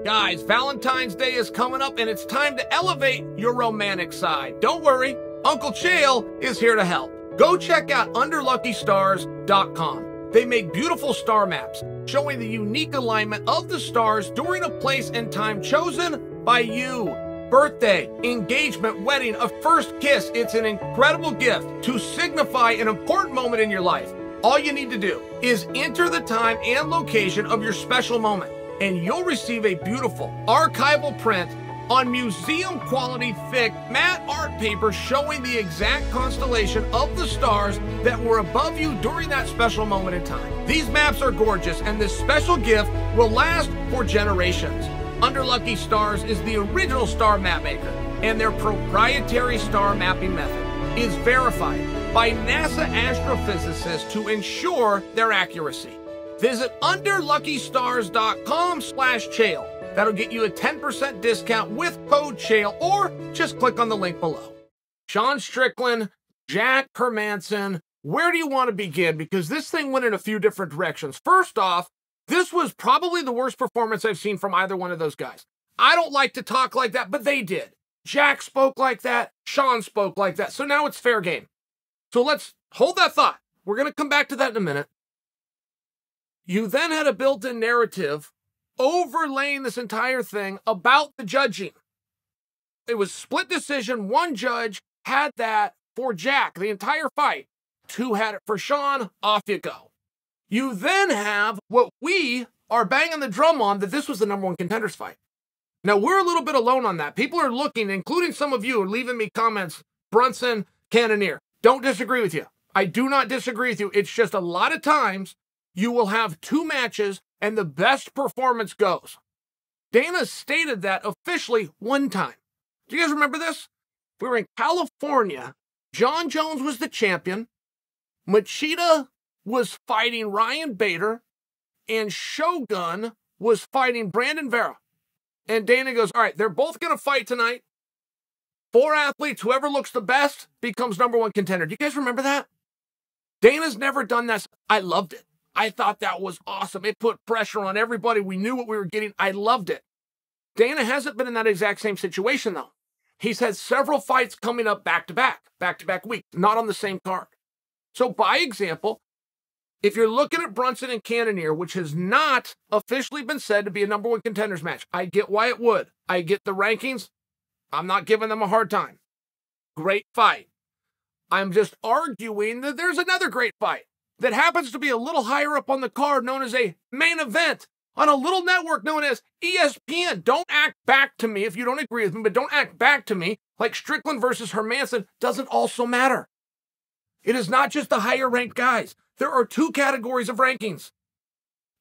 Guys, Valentine's Day is coming up and it's time to elevate your romantic side. Don't worry, Uncle Chael is here to help. Go check out underluckystars.com. They make beautiful star maps showing the unique alignment of the stars during a place and time chosen by you. Birthday, engagement, wedding, a first kiss. It's an incredible gift to signify an important moment in your life. All you need to do is enter the time and location of your special moment, and you'll receive a beautiful archival print on museum quality thick matte art paper showing the exact constellation of the stars that were above you during that special moment in time. These maps are gorgeous, and this special gift will last for generations. Under Lucky Stars is the original star map maker, and their proprietary star mapping method is verified by NASA astrophysicists to ensure their accuracy. Visit underluckystars.com/Chael. That'll get you a 10% discount with code Chael, or just click on the link below. Sean Strickland, Jack Hermansson, where do you want to begin? Because this thing went in a few different directions. First off, this was probably the worst performance I've seen from either one of those guys. I don't like to talk like that, but they did. Jack spoke like that. Sean spoke like that. So now it's fair game. So let's hold that thought. We're going to come back to that in a minute. You then had a built-in narrative overlaying this entire thing about the judging. It was split decision. One judge had that for Jack the entire fight. Two had it for Sean. Off you go. You then have what we are banging the drum on, that this was the #1 contenders fight. Now, we're a little bit alone on that. People are looking, including some of you, are leaving me comments, Brunson, Cannonier. Don't disagree with you. I do not disagree with you. It's just a lot of times you will have two matches and the best performance goes. Dana stated that officially one time. Do you guys remember this? We were in California. Jon Jones was the champion. Machida was fighting Ryan Bader, and Shogun was fighting Brandon Vera. And Dana goes, all right, they're both going to fight tonight. 4 athletes, whoever looks the best becomes #1 contender. Do you guys remember that? Dana's never done that. I loved it. I thought that was awesome. It put pressure on everybody. We knew what we were getting. I loved it. Dana hasn't been in that exact same situation, though. He's had several fights coming up back-to-back weeks, not on the same card. So, by example, if you're looking at Brunson and Cannonier, which has not officially been said to be a #1 contenders match, I get why it would. I get the rankings. I'm not giving them a hard time. Great fight. I'm just arguing that there's another great fight that happens to be a little higher up on the card, known as a main event on a little network known as ESPN. Don't act back to me if you don't agree with me, but don't act back to me like Strickland versus Hermansson doesn't also matter. It is not just the higher ranked guys. There are 2 categories of rankings.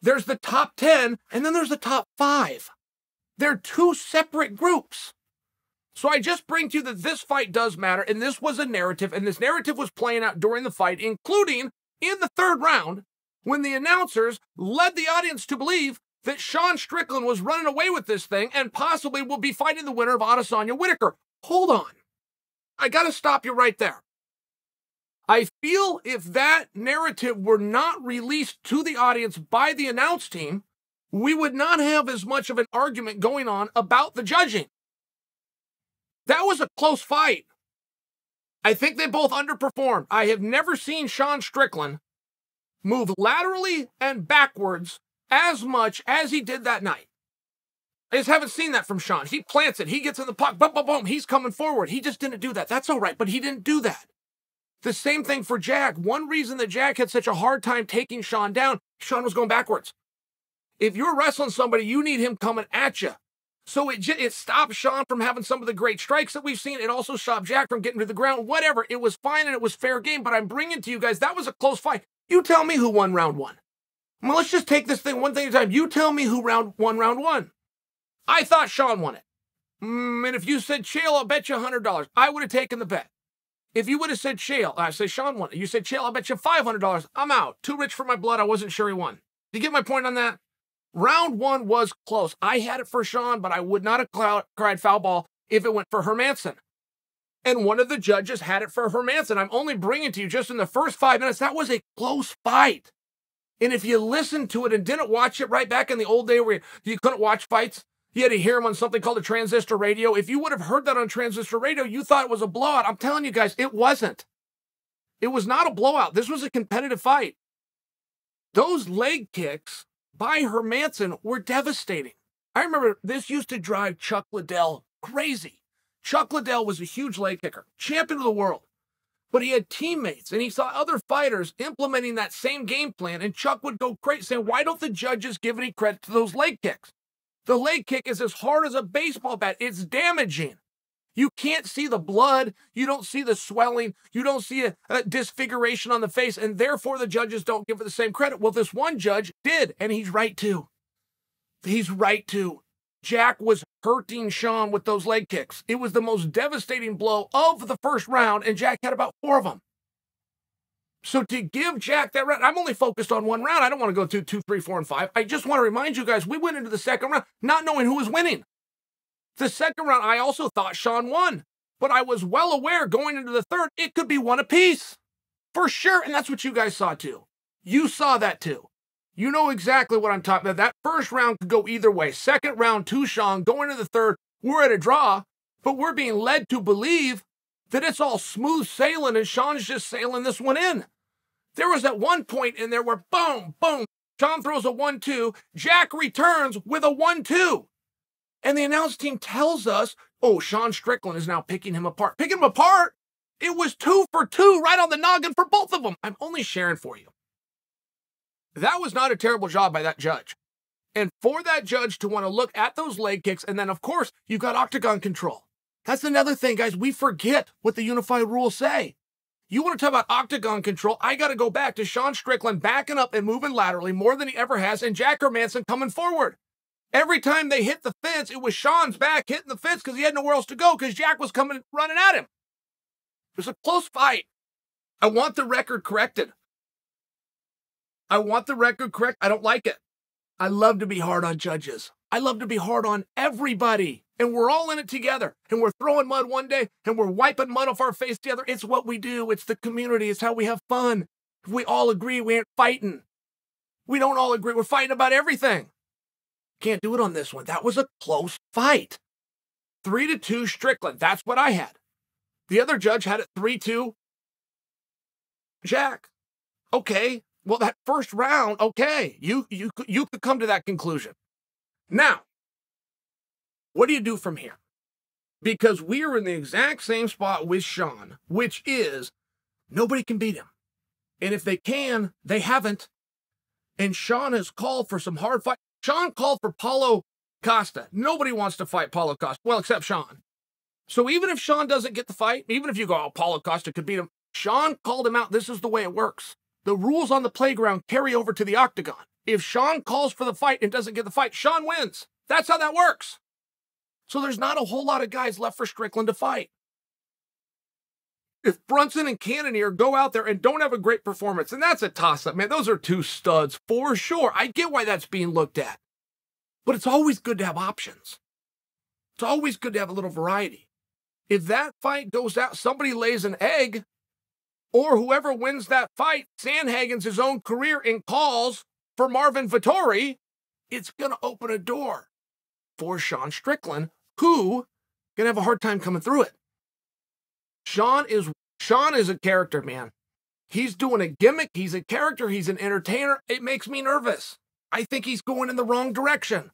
There's the top 10, and then there's the top 5. They're 2 separate groups. So I just bring to you that this fight does matter, and this was a narrative, and this narrative was playing out during the fight, including in the 3rd round, when the announcers led the audience to believe that Sean Strickland was running away with this thing and possibly will be fighting the winner of Adesanya Whitaker. Hold on. I got to stop you right there. I feel if that narrative were not released to the audience by the announce team, we would not have as much of an argument going on about the judging. That was a close fight. I think they both underperformed. I have never seen Sean Strickland move laterally and backwards as much as he did that night. I just haven't seen that from Sean. He plants it. He gets in the puck. Boom, boom, boom. He's coming forward. He just didn't do that. That's all right, but he didn't do that. The same thing for Jack. One reason that Jack had such a hard time taking Sean down, Sean was going backwards. If you're wrestling somebody, you need him coming at you. So it stopped Sean from having some of the great strikes that we've seen. It also stopped Jack from getting to the ground. Whatever. It was fine and it was fair game, but I'm bringing to you guys, that was a close fight. You tell me who won round 1. Well, let's just take this thing one thing at a time. You tell me who won round 1. I thought Sean won it. And if you said Chael, I'll bet you $100. I would have taken the bet. If you would have said Chael, I say Sean won it. You said Chael, I'll bet you $500. I'm out. Too rich for my blood. I wasn't sure he won. Do you get my point on that? Round 1 was close. I had it for Sean, but I would not have cried foul ball if it went for Hermansson. And one of the judges had it for Hermansson. I'm only bringing to you just in the first 5 minutes. That was a close fight. And if you listened to it and didn't watch it right back in the old day where you couldn't watch fights, You had to hear him on something called a transistor radio. If you would have heard that on transistor radio, you thought it was a blowout. I'm telling you guys, it wasn't. It was not a blowout. This was a competitive fight. Those leg kicks by Hermansson were devastating. I remember this used to drive Chuck Liddell crazy. Chuck Liddell was a huge leg kicker, champion of the world. But he had teammates, and he saw other fighters implementing that same game plan, and Chuck would go crazy saying, why don't the judges give any credit to those leg kicks? The leg kick is as hard as a baseball bat. It's damaging. You can't see the blood. You don't see the swelling. You don't see a disfiguration on the face, and therefore the judges don't give it the same credit. Well, this one judge did, and he's right too. He's right too. Jack was hurting Sean with those leg kicks. It was the most devastating blow of the first round, and Jack had about 4 of them. So to give Jack that round, I'm only focused on 1 round. I don't want to go to 2, 3, 4, and 5. I just want to remind you guys, we went into the second round not knowing who was winning. The second round, I also thought Sean won, but I was well aware going into the third, it could be 1 apiece. For sure, and that's what you guys saw too. You saw that too. You know exactly what I'm talking about. That first round could go either way. Second round to Sean, going into the third, we're at a draw, but we're being led to believe that it's all smooth sailing and Sean's just sailing this one in. There was at one point in there where boom, boom, Sean throws a 1-2, Jack returns with a 1-2. And the announce team tells us, oh, Sean Strickland is now picking him apart. Picking him apart? It was 2 for 2 right on the noggin for both of them. I'm only sharing for you. That was not a terrible job by that judge. And for that judge to want to look at those leg kicks, and then, of course, you got octagon control. That's another thing, guys. We forget what the unified rules say. You want to talk about octagon control, I got to go back to Sean Strickland backing up and moving laterally more than he ever has, and Jack Hermansson coming forward. Every time they hit the fence, it was Sean's back hitting the fence because he had nowhere else to go because Jack was coming running at him. It was a close fight. I want the record corrected. I want the record correct. I don't like it. I love to be hard on judges. I love to be hard on everybody. And we're all in it together. And we're throwing mud one day and we're wiping mud off our face the other. It's what we do. It's the community. It's how we have fun. If we all agree, we ain't fighting. We don't all agree. We're fighting about everything. Can't do it on this one. That was a close fight. 3-2 Strickland. That's what I had. The other judge had it 3-2 Jack. Okay. Well, that first round, okay. You could come to that conclusion. Now, what do you do from here? Because we are in the exact same spot with Sean, which is nobody can beat him. And if they can, they haven't. And Sean has called for some hard fight. Sean called for Paulo Costa. Nobody wants to fight Paulo Costa, well, except Sean. So even if Sean doesn't get the fight, even if you go, oh, Paulo Costa could beat him, Sean called him out. This is the way it works. The rules on the playground carry over to the octagon. If Sean calls for the fight and doesn't get the fight, Sean wins. That's how that works. So there's not a whole lot of guys left for Strickland to fight. If Brunson and Cannonier go out there and don't have a great performance, and that's a toss-up, man, those are 2 studs for sure. I get why that's being looked at. But it's always good to have options. It's always good to have a little variety. If that fight goes out, somebody lays an egg, or whoever wins that fight Sandhagen's his own career in calls for Marvin Vettori, it's going to open a door for Sean Strickland, who going to have a hard time coming through it. Sean is a character, man. He's doing a gimmick. He's a character. He's an entertainer. It makes me nervous. I think he's going in the wrong direction.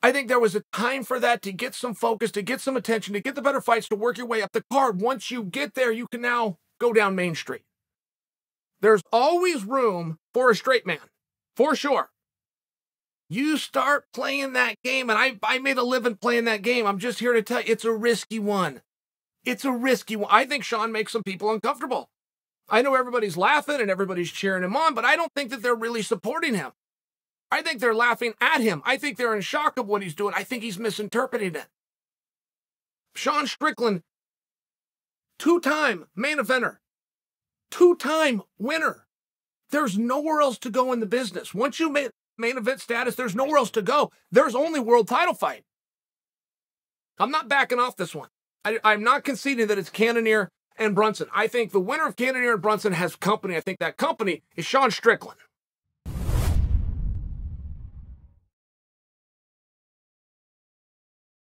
I think there was a time for that to get some focus, to get some attention, to get the better fights, to work your way up the card. Once you get there, you can now go down Main Street. There's always room for a straight man, for sure. You start playing that game, and I made a living playing that game. I'm just here to tell you, it's a risky one. It's a risky one. I think Sean makes some people uncomfortable. I know everybody's laughing and everybody's cheering him on, but I don't think that they're really supporting him. I think they're laughing at him. I think they're in shock of what he's doing. I think he's misinterpreting it. Sean Strickland, 2-time main eventer, 2-time winner. There's nowhere else to go in the business. Once you main event status, there's nowhere else to go. There's only world title fight. I'm not backing off this one. I'm not conceding that it's Cannonier and Brunson. I think the winner of Cannonier and Brunson has company. I think that company is Sean Strickland.